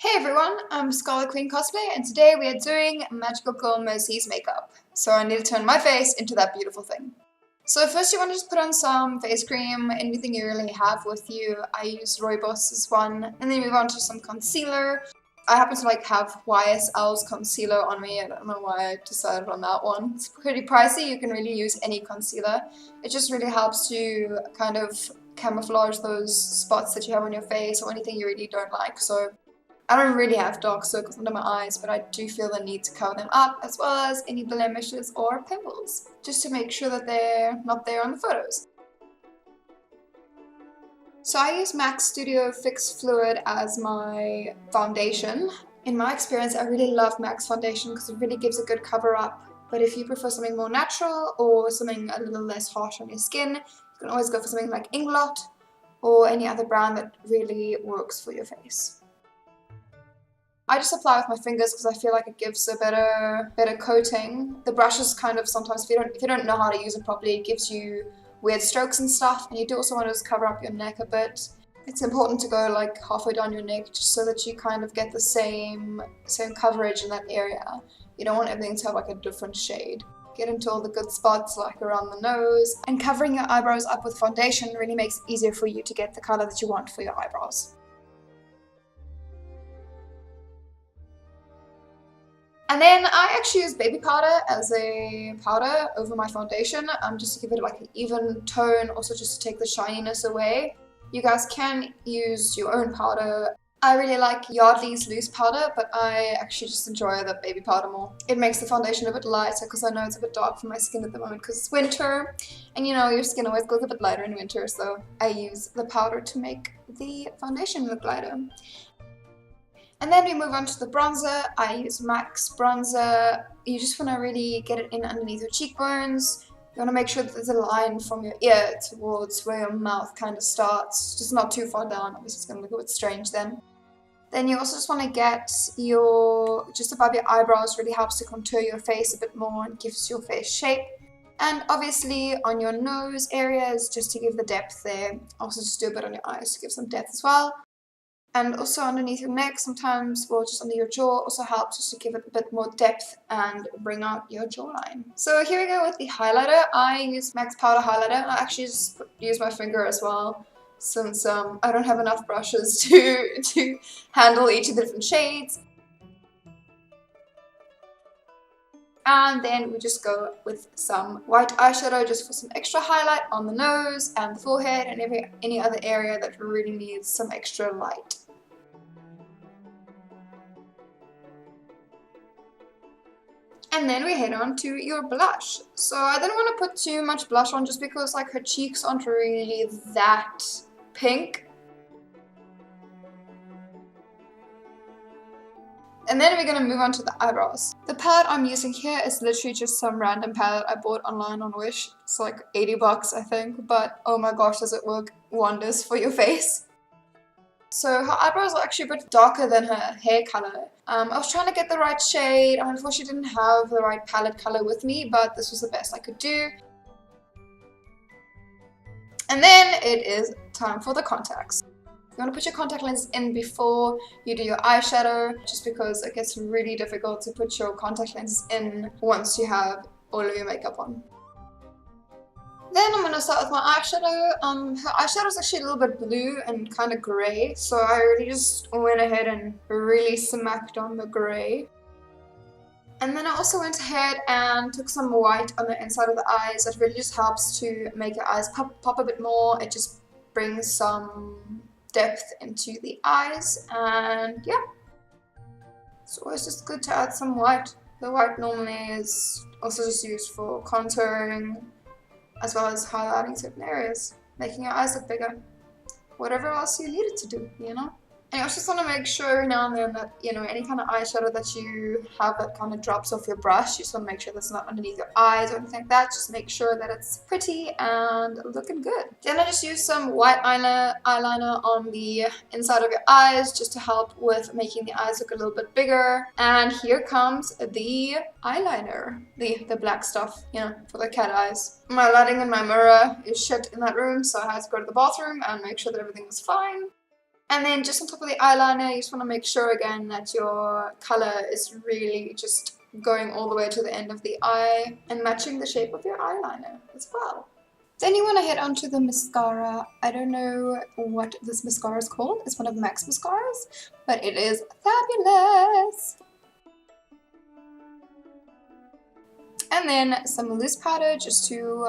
Hey everyone, I'm Scarlet Queen Cosplay, and today we are doing Magical Girl Mercy's makeup. So I need to turn my face into that beautiful thing. So first you want to just put on some face cream, anything you really have with you. I use Rooibos's one, and then move on to some concealer. I happen to have YSL's concealer on me. I don't know why I decided on that one. It's pretty pricey. You can really use any concealer. It just really helps to kind of camouflage those spots that you have on your face or anything you really don't like. So I don't really have dark circles under my eyes, but I do feel the need to cover them up, as well as any blemishes or pimples, just to make sure that they're not there on the photos. So I use MAC Studio Fix Fluid as my foundation. In my experience, I really love MAC's foundation because it really gives a good cover up. But if you prefer something more natural or something a little less harsh on your skin, you can always go for something like Inglot or any other brand that really works for your face. I just apply with my fingers because I feel like it gives a better coating. The brush is kind of sometimes, if you don't know how to use it properly, it gives you weird strokes and stuff, and you do also want to just cover up your neck a bit. It's important to go like halfway down your neck just so that you kind of get the same coverage in that area. You don't want everything to have like a different shade. Get into all the good spots like around the nose, and covering your eyebrows up with foundation really makes it easier for you to get the color that you want for your eyebrows. And then I actually use baby powder as a powder over my foundation, just to give it like an even tone, also just to take the shininess away. You guys can use your own powder. I really like Yardley's loose powder, but I actually just enjoy the baby powder more. It makes the foundation a bit lighter because I know it's a bit dark for my skin at the moment because it's winter, and you know your skin always goes a bit lighter in winter, so I use the powder to make the foundation look lighter. And then we move on to the bronzer. I use MAC's bronzer. You just want to really get it in underneath your cheekbones. You want to make sure that there's a line from your ear towards where your mouth kind of starts, just not too far down, obviously it's going to look a bit strange then. Then you also just want to get just above your eyebrows, really helps to contour your face a bit more and gives your face shape. And obviously on your nose areas, just to give the depth there. Also just do a bit on your eyes to give some depth as well. And also underneath your neck sometimes, or just under your jaw, also helps just to give it a bit more depth and bring out your jawline. So here we go with the highlighter. I use MAC's powder highlighter. I actually just use my finger as well, since I don't have enough brushes to handle each of the different shades. And then we just go with some white eyeshadow just for some extra highlight on the nose and the forehead and any other area that really needs some extra light. And then we head on to your blush. So I didn't want to put too much blush on just because like her cheeks aren't really that pink. And then we're going to move on to the eyebrows. The palette I'm using here is literally just some random palette I bought online on Wish. It's like 80 bucks I think, but oh my gosh, does it work wonders for your face. So her eyebrows are actually a bit darker than her hair color. I was trying to get the right shade. I unfortunately didn't have the right palette color with me, but this was the best I could do. And then it is time for the contacts. You want to put your contact lens in before you do your eyeshadow, just because it gets really difficult to put your contact lenses in once you have all of your makeup on. Then I'm going to start with my eyeshadow. Her eyeshadow is actually a little bit blue and kind of grey, so I really just went ahead and really smacked on the grey. And then I also went ahead and took some white on the inside of the eyes. That really just helps to make your eyes pop a bit more. It just brings some depth into the eyes, and yeah, it's always just good to add some white. The white normally is also just used for contouring as well as highlighting certain areas, making your eyes look bigger, whatever else you need it to do, you know. And you also just want to make sure every now and then that, you know, any kind of eyeshadow that you have that kind of drops off your brush, you just want to make sure that's not underneath your eyes or anything like that. Just make sure that it's pretty and looking good. Then I just use some white eyeliner on the inside of your eyes just to help with making the eyes look a little bit bigger. And here comes the eyeliner, the black stuff, you know, for the cat eyes. My lighting in my mirror is shit in that room, so I had to go to the bathroom and make sure that everything was fine. And then just on top of the eyeliner, you just want to make sure again that your color is really just going all the way to the end of the eye and matching the shape of your eyeliner as well. Then you want to head on to the mascara. I don't know what this mascara is called. It's one of MAC's mascaras, but it is fabulous. And then some loose powder just to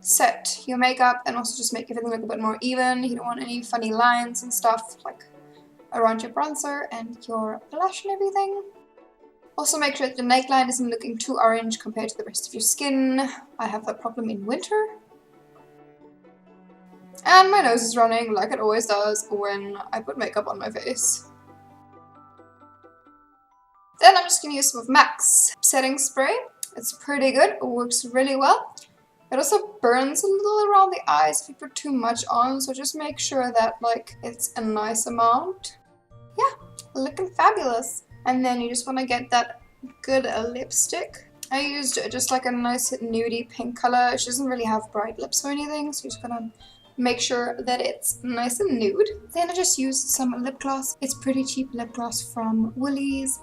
set your makeup and also just make everything look a bit more even. You don't want any funny lines and stuff like around your bronzer and your blush and everything. Also make sure that the neckline isn't looking too orange compared to the rest of your skin. I have that problem in winter. And my nose is running like it always does when I put makeup on my face. Then I'm just going to use some of MAC's setting spray. It's pretty good, it works really well. It also burns a little around the eyes if you put too much on, so just make sure that like it's a nice amount. Yeah, looking fabulous. And then you just want to get that good lipstick. I used just like a nice nudie pink color. She doesn't really have bright lips or anything, so you're just gonna make sure that it's nice and nude. Then I just used some lip gloss. It's pretty cheap lip gloss from Woolies.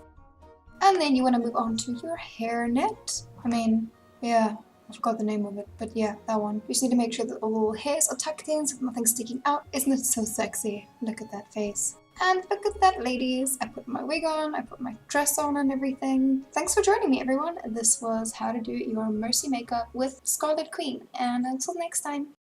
And then you want to move on to your hairnet. I mean, yeah, I forgot the name of it, but yeah, that one. You just need to make sure that all the little hairs are tucked in so nothing's sticking out. Isn't it so sexy? Look at that face. And look at that, ladies. I put my wig on, I put my dress on and everything. Thanks for joining me, everyone. This was how to do your Mercy makeup with Scarlet Queen. And until next time.